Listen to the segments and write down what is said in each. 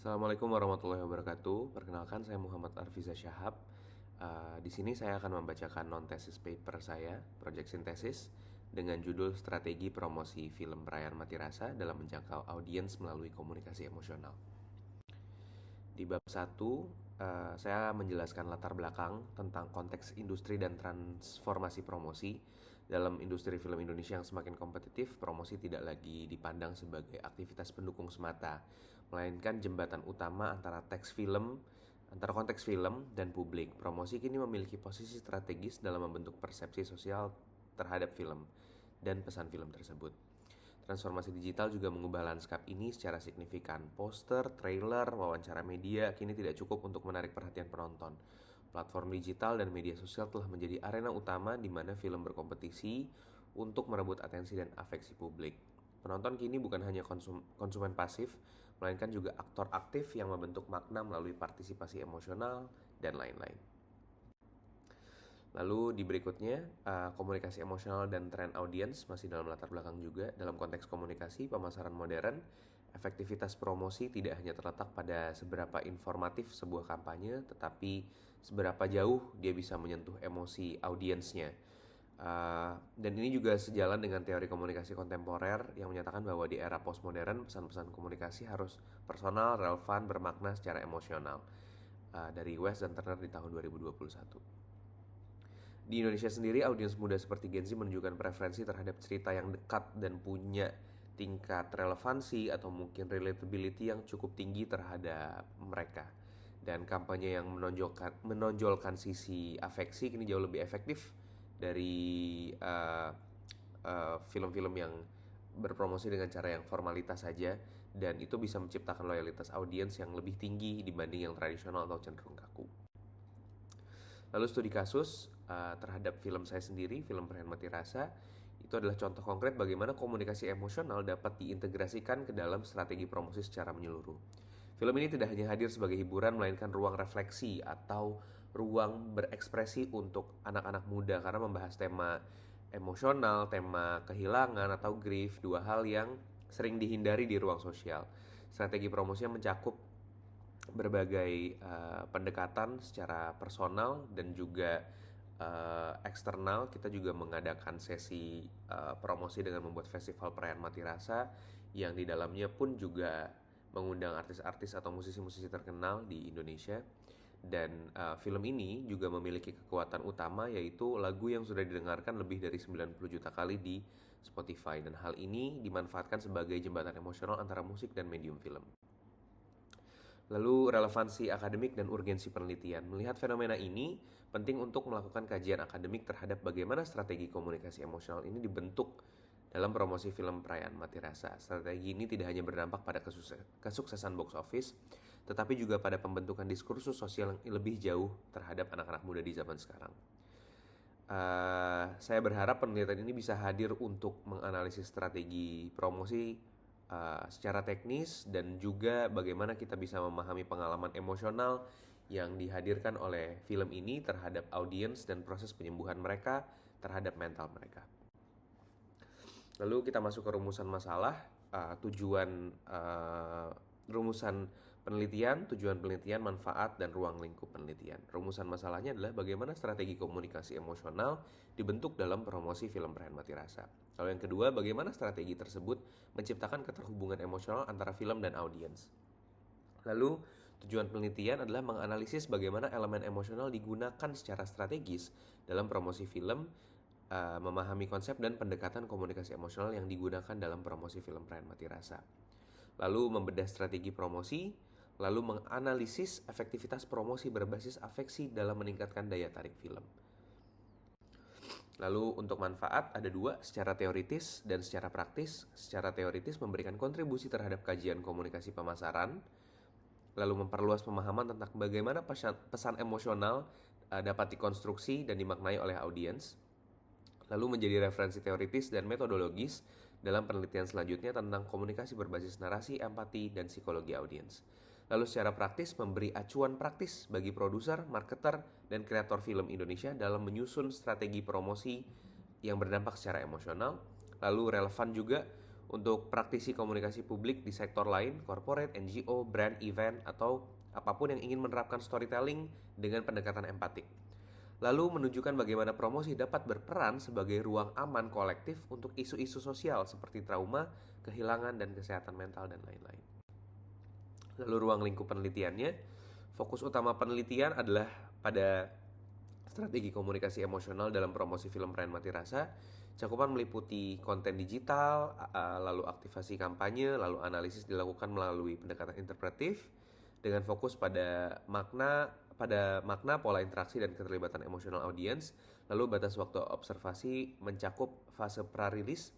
Assalamualaikum warahmatullahi wabarakatuh. Perkenalkan, saya Muhammad Arfiza Syahab. Di sini saya akan membacakan non-thesis paper saya, project synthesis, dengan judul Strategi Promosi Film Perayaan Mati Rasa dalam Menjangkau Audiens Melalui Komunikasi Emosional. Di bab 1, saya menjelaskan latar belakang tentang konteks industri dan transformasi promosi. Dalam industri film Indonesia yang semakin kompetitif, promosi tidak lagi dipandang sebagai aktivitas pendukung semata, melainkan jembatan utama antara konteks film dan publik. Promosi kini memiliki posisi strategis dalam membentuk persepsi sosial terhadap film dan pesan film tersebut. Transformasi digital juga mengubah lanskap ini secara signifikan. Poster, trailer, wawancara media kini tidak cukup untuk menarik perhatian penonton. Platform digital dan media sosial telah menjadi arena utama di mana film berkompetisi untuk merebut atensi dan afeksi publik. Penonton kini bukan hanya konsumen pasif, melainkan juga aktor aktif yang membentuk makna melalui partisipasi emosional dan lain-lain. Lalu di berikutnya, komunikasi emosional dan tren audiens masih dalam latar belakang juga. Dalam konteks komunikasi pemasaran modern, efektivitas promosi tidak hanya terletak pada seberapa informatif sebuah kampanye, tetapi seberapa jauh dia bisa menyentuh emosi audiensnya. Dan ini juga sejalan dengan teori komunikasi kontemporer yang menyatakan bahwa di era postmodern, pesan-pesan komunikasi harus personal, relevan, bermakna secara emosional. Dari West dan Turner di tahun 2021. Di Indonesia sendiri, audiens muda seperti Gen Z menunjukkan preferensi terhadap cerita yang dekat dan punya tingkat relevansi atau mungkin relatability yang cukup tinggi terhadap mereka. Dan kampanye yang menonjolkan sisi afeksi kini jauh lebih efektif dari film-film yang berpromosi dengan cara yang formalitas saja, dan itu bisa menciptakan loyalitas audiens yang lebih tinggi dibanding yang tradisional atau cenderung kaku. Lalu studi kasus terhadap film saya sendiri, film Perayaan Mati Rasa, itu adalah contoh konkret bagaimana komunikasi emosional dapat diintegrasikan ke dalam strategi promosi secara menyeluruh. Film ini tidak hanya hadir sebagai hiburan, melainkan ruang refleksi atau ruang berekspresi untuk anak-anak muda karena membahas tema emosional, tema kehilangan atau grief, dua hal yang sering dihindari di ruang sosial. Strategi promosi yang mencakup berbagai pendekatan secara personal dan juga eksternal. Kita juga mengadakan sesi promosi dengan membuat festival perayaan Mati Rasa yang di dalamnya pun juga mengundang artis-artis atau musisi-musisi terkenal di Indonesia. Dan film ini juga memiliki kekuatan utama, yaitu lagu yang sudah didengarkan lebih dari 90 juta kali di Spotify, dan hal ini dimanfaatkan sebagai jembatan emosional antara musik dan medium film. Lalu relevansi akademik dan urgensi penelitian. Melihat fenomena ini, penting untuk melakukan kajian akademik terhadap bagaimana strategi komunikasi emosional ini dibentuk dalam promosi film Perayaan Mati Rasa. Strategi ini tidak hanya berdampak pada kesuksesan box office, tetapi juga pada pembentukan diskursus sosial yang lebih jauh terhadap anak-anak muda di zaman sekarang. Saya berharap penelitian ini bisa hadir untuk menganalisis strategi promosi secara teknis, dan juga bagaimana kita bisa memahami pengalaman emosional yang dihadirkan oleh film ini terhadap audiens dan proses penyembuhan mereka terhadap mental mereka. Lalu kita masuk ke rumusan masalah, rumusan penelitian, tujuan penelitian, manfaat, dan ruang lingkup penelitian. Rumusan masalahnya adalah bagaimana strategi komunikasi emosional dibentuk dalam promosi film Perayaan Mati Rasa. Lalu yang kedua, bagaimana strategi tersebut menciptakan keterhubungan emosional antara film dan audiens. Lalu tujuan penelitian adalah menganalisis bagaimana elemen emosional digunakan secara strategis dalam promosi film, memahami konsep dan pendekatan komunikasi emosional yang digunakan dalam promosi film Perayaan Mati Rasa. Lalu membedah strategi promosi, lalu menganalisis efektivitas promosi berbasis afeksi dalam meningkatkan daya tarik film. Lalu untuk manfaat ada dua, secara teoritis dan secara praktis. Secara teoritis memberikan kontribusi terhadap kajian komunikasi pemasaran, lalu memperluas pemahaman tentang bagaimana pesan emosional dapat dikonstruksi dan dimaknai oleh audiens. Lalu menjadi referensi teoritis dan metodologis dalam penelitian selanjutnya tentang komunikasi berbasis narasi, empati, dan psikologi audiens. Lalu secara praktis memberi acuan praktis bagi produser, marketer, dan kreator film Indonesia dalam menyusun strategi promosi yang berdampak secara emosional. Lalu relevan juga Untuk praktisi komunikasi publik di sektor lain, corporate, NGO, brand, event, atau apapun yang ingin menerapkan storytelling dengan pendekatan empatik. Lalu menunjukkan bagaimana promosi dapat berperan sebagai ruang aman kolektif untuk isu-isu sosial seperti trauma, kehilangan, dan kesehatan mental, dan lain-lain. Lalu ruang lingkup penelitiannya, fokus utama penelitian adalah pada strategi komunikasi emosional dalam promosi film Perayaan Mati Rasa. Cakupan meliputi konten digital, lalu aktivasi kampanye, lalu analisis dilakukan melalui pendekatan interpretif dengan fokus pada makna, pola interaksi dan keterlibatan emosional audiens. Lalu batas waktu observasi mencakup fase pra-rilis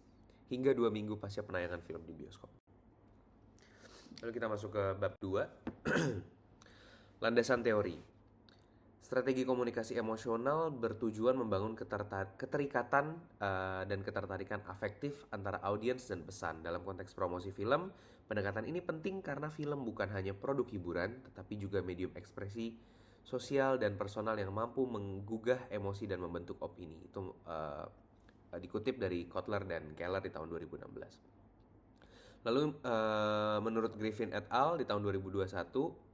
hingga 2 minggu pasca penayangan film di bioskop. Lalu kita masuk ke bab 2. Landasan teori. Strategi komunikasi emosional bertujuan membangun keterikatan dan ketertarikan afektif antara audiens dan pesan. Dalam konteks promosi film, pendekatan ini penting karena film bukan hanya produk hiburan, tetapi juga medium ekspresi sosial dan personal yang mampu menggugah emosi dan membentuk opini. Itu dikutip dari Kotler dan Keller di tahun 2016. Lalu menurut Griffin et al. Di tahun 2021,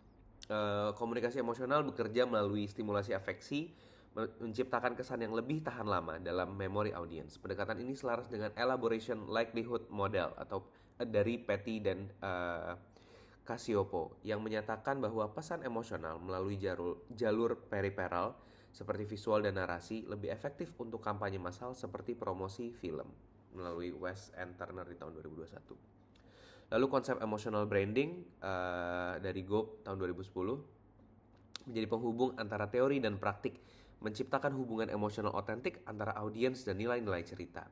komunikasi emosional bekerja melalui stimulasi afeksi, menciptakan kesan yang lebih tahan lama dalam memori audiens. Pendekatan ini selaras dengan elaboration likelihood model atau dari Petty dan Cacioppo yang menyatakan bahwa pesan emosional melalui jalur periferal seperti visual dan narasi lebih efektif untuk kampanye massal seperti promosi film melalui West and Turner di tahun 2021. Lalu konsep emotional branding dari Gope tahun 2010 menjadi penghubung antara teori dan praktik, menciptakan hubungan emosional otentik antara audiens dan nilai-nilai cerita.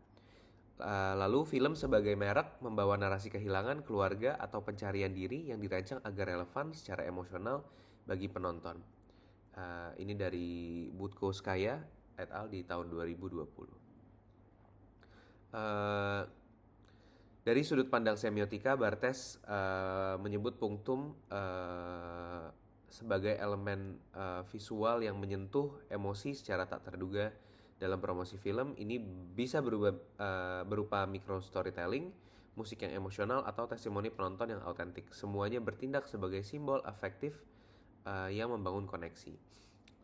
Lalu film sebagai merek membawa narasi kehilangan, keluarga, atau pencarian diri yang dirancang agar relevan secara emosional bagi penonton. Ini dari Budkowskaya et al. Di tahun 2020. Dari sudut pandang semiotika, Barthes menyebut punctum sebagai elemen visual yang menyentuh emosi secara tak terduga dalam promosi film. Ini bisa berupa micro storytelling, musik yang emosional, atau testimoni penonton yang autentik. Semuanya bertindak sebagai simbol afektif yang membangun koneksi.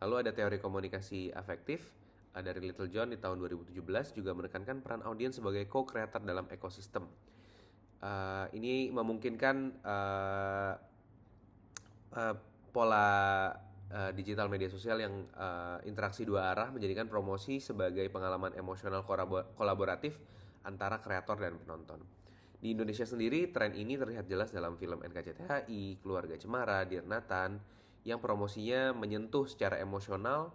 Lalu ada teori komunikasi afektif dari Little John di tahun 2017 juga menekankan peran audiens sebagai co-creator dalam ekosistem. Ini memungkinkan pola digital media sosial yang interaksi dua arah menjadikan promosi sebagai pengalaman emosional kolaboratif antara kreator dan penonton. Di Indonesia sendiri, tren ini terlihat jelas dalam film NKCTHI, Keluarga Cemara, Dear Nathan, yang promosinya menyentuh secara emosional,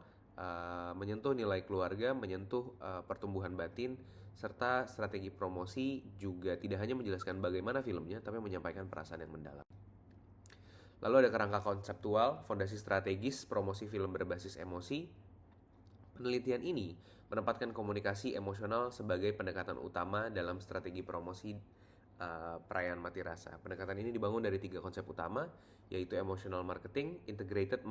menyentuh nilai keluarga, menyentuh pertumbuhan batin, serta strategi promosi juga tidak hanya menjelaskan bagaimana filmnya, tapi menyampaikan perasaan yang mendalam. Lalu ada kerangka konseptual, fondasi strategis promosi film berbasis emosi. Penelitian ini menempatkan komunikasi emosional sebagai pendekatan utama dalam strategi promosi Perayaan Mati Rasa. Pendekatan ini dibangun dari 3 konsep utama, yaitu emotional marketing, integrated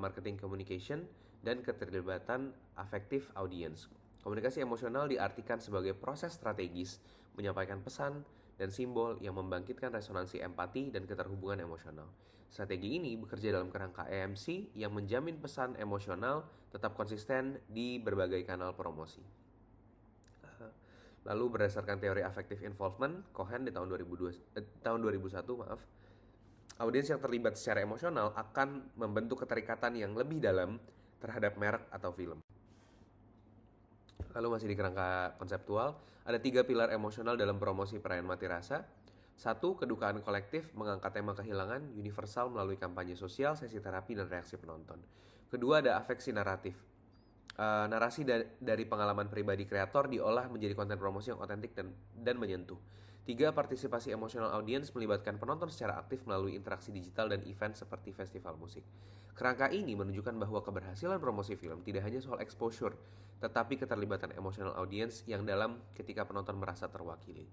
marketing communication, dan keterlibatan afektif audience. Komunikasi emosional diartikan sebagai proses strategis menyampaikan pesan dan simbol yang membangkitkan resonansi empati dan keterhubungan emosional. Strategi ini bekerja dalam kerangka EMC yang menjamin pesan emosional tetap konsisten di berbagai kanal promosi. Lalu berdasarkan teori affective involvement, Cohen di tahun 2001, audiens yang terlibat secara emosional akan membentuk keterikatan yang lebih dalam terhadap merek atau film. Lalu masih di kerangka konseptual, ada 3 pilar emosional dalam promosi Perayaan Mati Rasa. 1. Kedukaan kolektif, mengangkat tema kehilangan universal melalui kampanye sosial, sesi terapi, dan reaksi penonton. Kedua, ada afeksi naratif. Narasi dari pengalaman pribadi kreator diolah menjadi konten promosi yang otentik dan menyentuh. 3. Partisipasi emosional audiens melibatkan penonton secara aktif melalui interaksi digital dan event seperti festival musik. Kerangka ini menunjukkan bahwa keberhasilan promosi film tidak hanya soal exposure, tetapi keterlibatan emosional audiens yang dalam ketika penonton merasa terwakili.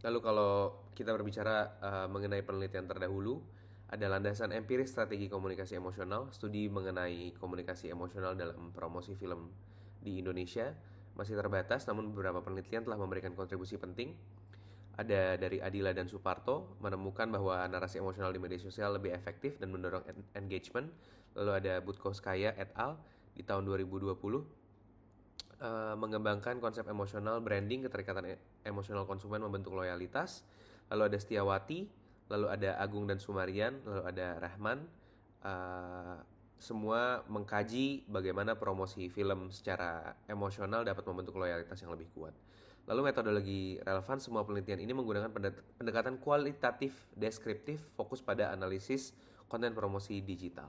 Lalu kalau kita berbicara mengenai penelitian terdahulu, ada landasan empiris strategi komunikasi emosional, studi mengenai komunikasi emosional dalam promosi film di Indonesia, masih terbatas, namun beberapa penelitian telah memberikan kontribusi penting. Ada dari Adila dan Suparto menemukan bahwa narasi emosional di media sosial lebih efektif dan mendorong engagement. Lalu ada Budkowskaya et al. Di tahun 2020 mengembangkan konsep emosional branding, keterikatan emosional konsumen membentuk loyalitas. Lalu ada Setiawati, lalu ada Agung dan Sumarian, lalu ada Rahman. Semua mengkaji bagaimana promosi film secara emosional dapat membentuk loyalitas yang lebih kuat. Lalu metodologi relevan, semua penelitian ini menggunakan pendekatan kualitatif deskriptif fokus pada analisis konten promosi digital.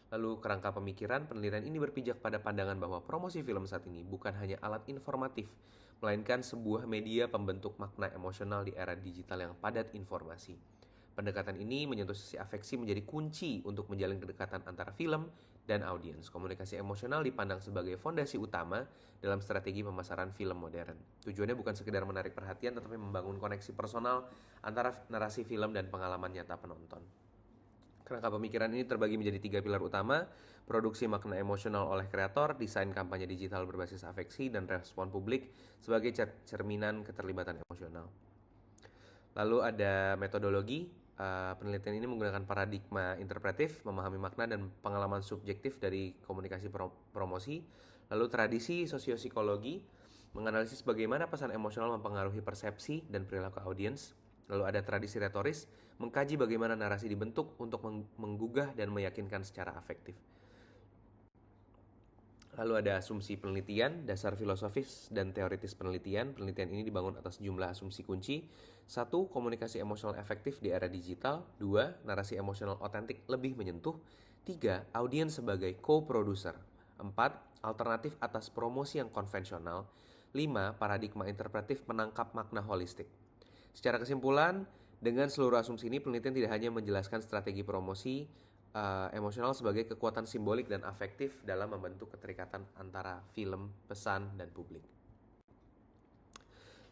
Lalu kerangka pemikiran, penelitian ini berpijak pada pandangan bahwa promosi film saat ini bukan hanya alat informatif, melainkan sebuah media pembentuk makna emosional di era digital yang padat informasi. Pendekatan ini menyentuh sisi afeksi menjadi kunci untuk menjalin kedekatan antara film dan audiens. Komunikasi emosional dipandang sebagai fondasi utama dalam strategi pemasaran film modern. Tujuannya bukan sekedar menarik perhatian, tetapi membangun koneksi personal antara narasi film dan pengalaman nyata penonton. Kerangka pemikiran ini terbagi menjadi 3 pilar utama: produksi makna emosional oleh kreator, desain kampanye digital berbasis afeksi, dan respon publik sebagai cerminan keterlibatan emosional. Lalu ada metodologi. Penelitian ini menggunakan paradigma interpretif, memahami makna dan pengalaman subjektif dari komunikasi promosi. Lalu tradisi sosiopsikologi, menganalisis bagaimana pesan emosional mempengaruhi persepsi dan perilaku audiens. Lalu ada tradisi retoris, mengkaji bagaimana narasi dibentuk untuk menggugah dan meyakinkan secara afektif. Lalu ada asumsi penelitian, dasar filosofis dan teoritis penelitian. Penelitian ini dibangun atas jumlah asumsi kunci. 1. Komunikasi emosional efektif di era digital. 2. Narasi emosional otentik lebih menyentuh. 3. Audiens sebagai co-producer. 4. Alternatif atas promosi yang konvensional. 5. Paradigma interpretif menangkap makna holistik. Secara kesimpulan, dengan seluruh asumsi ini, penelitian tidak hanya menjelaskan strategi promosi emosional sebagai kekuatan simbolik dan afektif dalam membentuk keterikatan antara film, pesan, dan publik.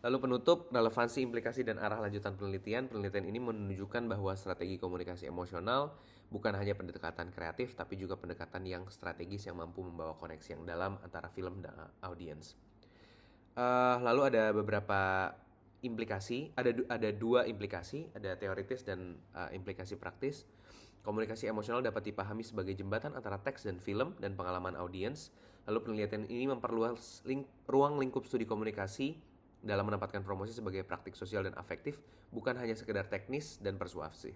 Lalu penutup, relevansi, implikasi, dan arah lanjutan penelitian. Penelitian ini menunjukkan bahwa strategi komunikasi emosional bukan hanya pendekatan kreatif, tapi juga pendekatan yang strategis yang mampu membawa koneksi yang dalam antara film dan audiens. Lalu ada beberapa implikasi, ada 2 implikasi, ada teoritis dan implikasi praktis. Komunikasi emosional dapat dipahami sebagai jembatan antara teks dan film dan pengalaman audiens. Lalu penelitian ini memperluas ruang lingkup studi komunikasi dalam menempatkan promosi sebagai praktik sosial dan afektif, bukan hanya sekedar teknis dan persuasif.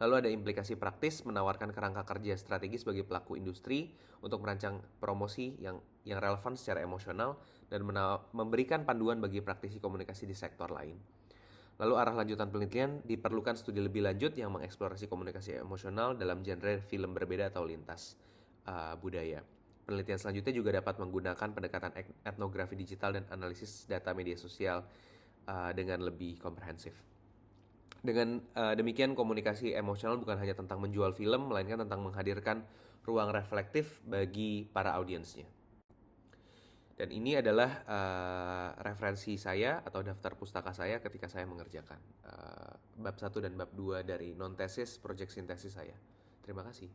Lalu ada implikasi praktis, menawarkan kerangka kerja strategis bagi pelaku industri untuk merancang promosi yang relevan secara emosional dan memberikan panduan bagi praktisi komunikasi di sektor lain. Lalu arah lanjutan penelitian, diperlukan studi lebih lanjut yang mengeksplorasi komunikasi emosional dalam genre film berbeda atau lintas budaya. Penelitian selanjutnya juga dapat menggunakan pendekatan etnografi digital dan analisis data media sosial dengan lebih komprehensif. Dengan demikian, komunikasi emosional bukan hanya tentang menjual film, melainkan tentang menghadirkan ruang reflektif bagi para audiensnya. Dan ini adalah referensi saya atau daftar pustaka saya ketika saya mengerjakan bab 1 dan bab 2 dari non-tesis project sintesis saya. Terima kasih.